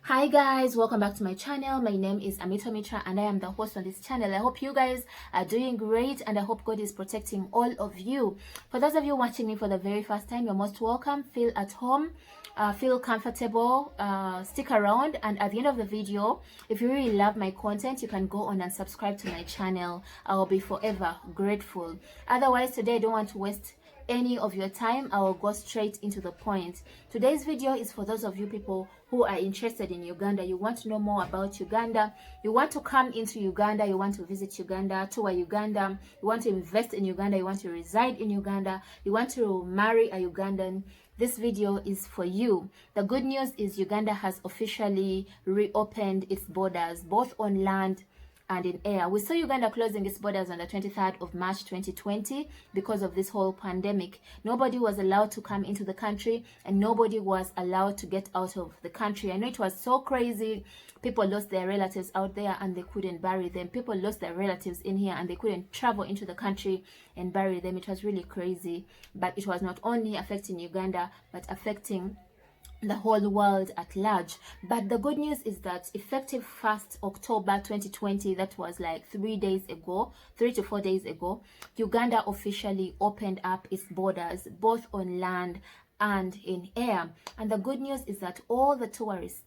Hi guys, welcome back to my channel. My name is Amito Mitra and I am the host on this channel. I hope you guys are doing great and I hope God is protecting all of you. For those of you watching me for the very first time, you're most welcome. Feel at home, feel comfortable, stick around, and at the end of the video, if you really love my content, you can go on and subscribe to my channel. I will be forever grateful. Otherwise, today I don't want to waste any of your time. I will go straight into the point. Today's video is for those of you people who are interested in Uganda. You want to know more about Uganda, you want to come into Uganda, you want to visit Uganda, tour Uganda, you want to invest in Uganda, you want to reside in Uganda, you want to marry a Ugandan. This video is for you. The good news is Uganda has officially reopened its borders, both on land and in air. We saw Uganda closing its borders on the 23rd of March 2020 because of this whole pandemic. Nobody was allowed to come into the country and nobody was allowed to get out of the country. I know it was so crazy. People lost their relatives out there and they couldn't bury them. People lost their relatives in here and they couldn't travel into the country and bury them. It was really crazy. But it was not only affecting Uganda, but affecting the whole world at large. But the good news is that effective 1st October 2020, that was like 3 to 4 days ago, Uganda officially opened up its borders both on land and in air. And the good news is that all the tourists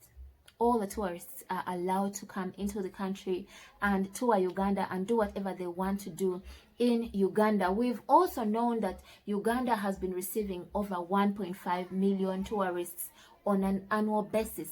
are allowed to come into the country and tour Uganda and do whatever they want to do in Uganda. We've also known that Uganda has been receiving over 1.5 million tourists on an annual basis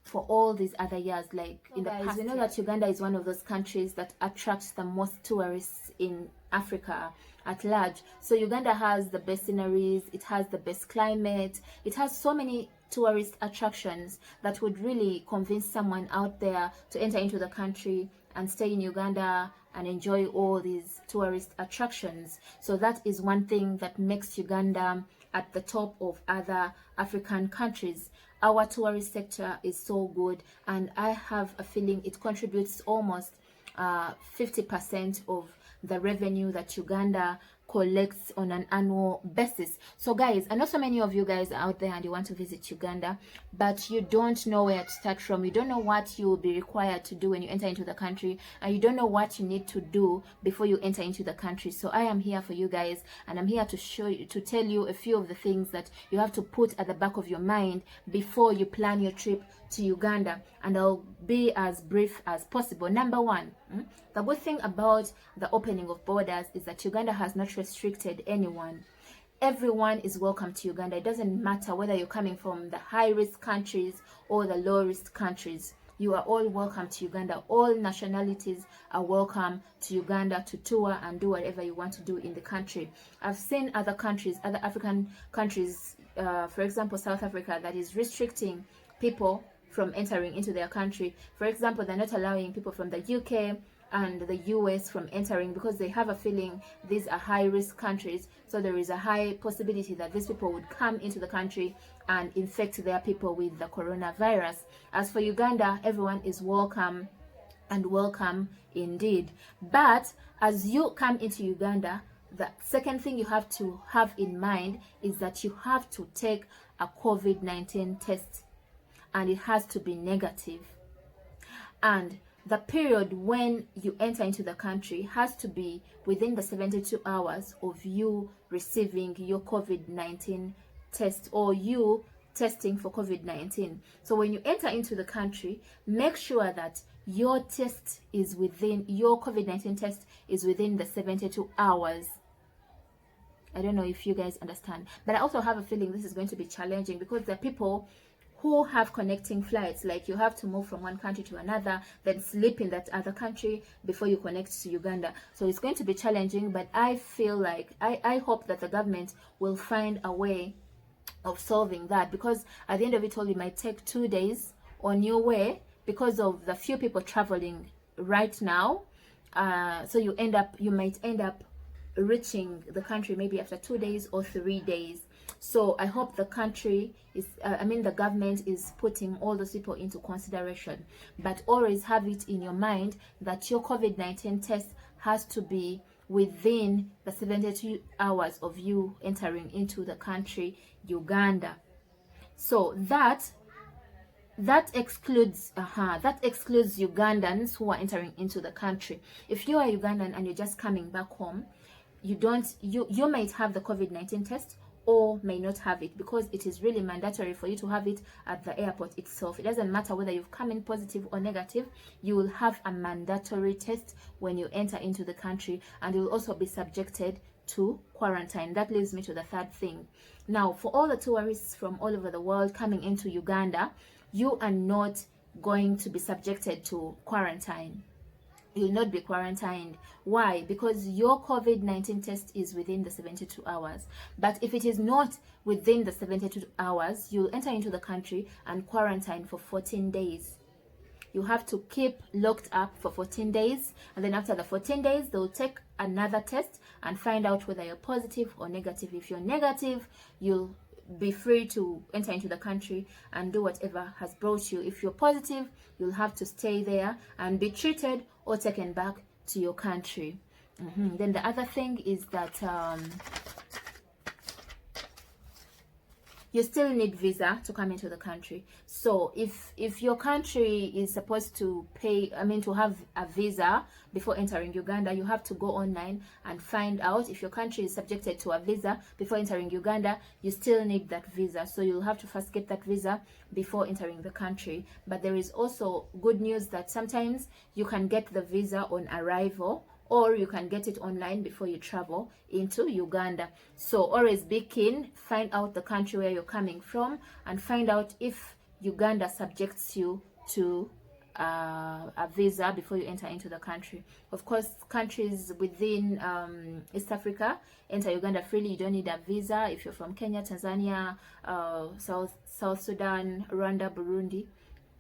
for all these other years. Like in the past, we know that Uganda is one of those countries that attracts the most tourists in Africa at large. So Uganda has the best sceneries, it has the best climate, it has so many tourist attractions that would really convince someone out there to enter into the country and stay in Uganda and enjoy all these tourist attractions. So that is one thing that makes Uganda at the top of other African countries. Our tourist sector is so good, and I have a feeling it contributes almost 50% of the revenue that Uganda collects on an annual basis. So guys, I know so many of you guys are out there and you want to visit Uganda, but you don't know where to start from. You don't know what you will be required to do when you enter into the country, and you don't know what you need to do before you enter into the country. So I am here for you guys, and I'm here to show you, to tell you a few of the things that you have to put at the back of your mind before you plan your trip to Uganda, and I'll be as brief as possible. Number one, the good thing about the opening of borders is that Uganda has not restricted anyone. Everyone is welcome to Uganda. It doesn't matter whether you're coming from the high-risk countries or the low-risk countries. You are all welcome to Uganda. All nationalities are welcome to Uganda to tour and do whatever you want to do in the country. I've seen other countries, other African countries, for example, South Africa, that is restricting people from entering into their country. For example, they're not allowing people from the UK and the US from entering because they have a feeling these are high-risk countries, so there is a high possibility that these people would come into the country and infect their people with the coronavirus. As for Uganda, everyone is welcome, and welcome indeed. But as you come into Uganda, the second thing you have to have in mind is that you have to take a COVID-19 test, and it has to be negative. And the period when you enter into the country has to be within the 72 hours of you receiving your COVID-19 test or you testing for COVID-19. So when you enter into the country, make sure that your test is within, your COVID-19 test is within the 72 hours. I don't know if you guys understand, but I also have a feeling this is going to be challenging because there are people who have connecting flights. Like you have to move from one country to another, then sleep in that other country before you connect to Uganda. So it's going to be challenging, but I feel like I hope that the government will find a way of solving that, because at the end of it all, it might take 2 days on your way because of the few people traveling right now. So you might end up reaching the country maybe after 2 days or 3 days. So I hope the country is, the government is putting all those people into consideration. But always have it in your mind that your COVID-19 test has to be within the 72 hours of you entering into the country, Uganda. So that that excludes Ugandans who are entering into the country. If you are Ugandan and you're just coming back home, you might have the COVID-19 test or may not have it, because it is really mandatory for you to have it at the airport itself. It doesn't matter whether you've come in positive or negative, you will have a mandatory test when you enter into the country, and you will also be subjected to quarantine. That leads me to the third thing. Now, for all the tourists from all over the world coming into Uganda, you are not going to be subjected to quarantine. You'll not be quarantined. Why? Because your COVID-19 test is within the 72 hours. But if it is not within the 72 hours, you'll enter into the country and quarantine for 14 days. You have to keep locked up for 14 days. And then after the 14 days, they'll take another test and find out whether you're positive or negative. If you're negative, you'll be free to enter into the country and do whatever has brought you. If you're positive, you'll have to stay there and be treated or taken back to your country. Then the other thing is that you still need visa to come into the country. So if your country is supposed to to have a visa before entering Uganda, you have to go online and find out if your country is subjected to a visa before entering Uganda. You still need that visa, so you'll have to first get that visa before entering the country. But there is also good news that sometimes you can get the visa on arrival, or you can get it online before you travel into Uganda. So always be keen, find out the country where you're coming from, and find out if Uganda subjects you to a visa before you enter into the country. Of course, countries within East Africa enter Uganda freely. You don't need a visa if you're from Kenya, Tanzania, South Sudan, Rwanda, Burundi,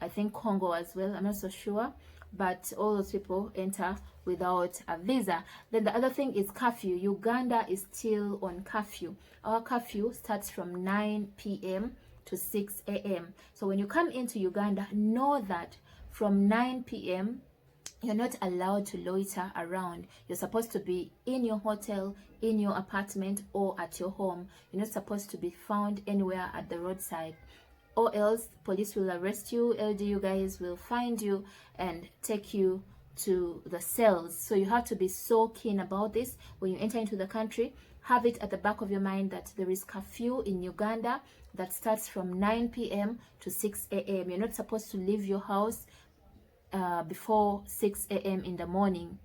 I think Congo as well, I'm not so sure. But all those people enter without a visa. Then the other thing is curfew. Uganda is still on curfew. Our curfew starts from 9 p.m. to 6 a.m. So when you come into Uganda, know that from 9 p.m. you're not allowed to loiter around. You're supposed to be in your hotel, in your apartment, or at your home. You're not supposed to be found anywhere at the roadside, or else police will arrest you. LGU guys will find you and take you to the cells. So you have to be so keen about this when you enter into the country. Have it at the back of your mind that there is curfew in Uganda that starts from 9 p.m. to 6 a.m. You're not supposed to leave your house before 6 a.m. in the morning.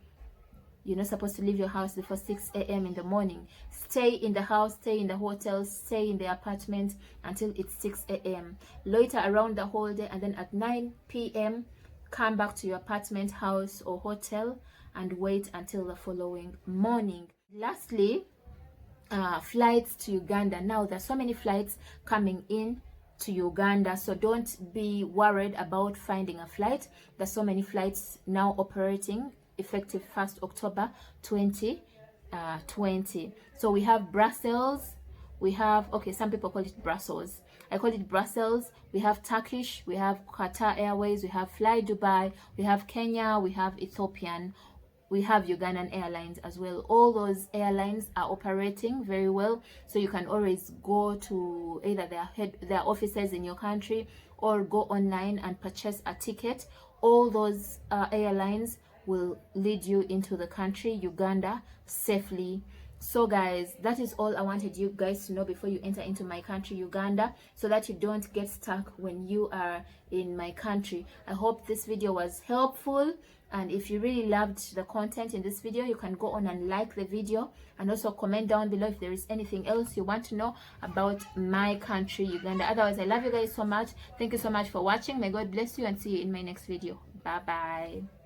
You're not supposed to leave your house before 6 a.m. in the morning. Stay in the house, stay in the hotel, stay in the apartment until it's 6 a.m. Loiter around the whole day, and then at 9 p.m. come back to your apartment, house, or hotel and wait until the following morning. Lastly, flights to Uganda. Now, there's so many flights coming in to Uganda, so don't be worried about finding a flight. There's so many flights now operating effective 1st October 2020. So we have Brussels, we have, okay, some people call it Brussels, I call it Brussels. We have Turkish, we have Qatar Airways, we have Fly Dubai, we have Kenya, we have Ethiopian, we have Ugandan Airlines as well. All those airlines are operating very well, so you can always go to either their offices in your country, or go online and purchase a ticket. All those airlines will lead you into the country, Uganda, safely. So guys, that is all I wanted you guys to know before you enter into my country, Uganda, so that you don't get stuck when you are in my country. I hope this video was helpful, and if you really loved the content in this video, you can go on and like the video, and also comment down below if there is anything else you want to know about my country, Uganda. Otherwise, I love you guys so much. Thank you so much for watching. May God bless you, and see you in my next video. Bye bye.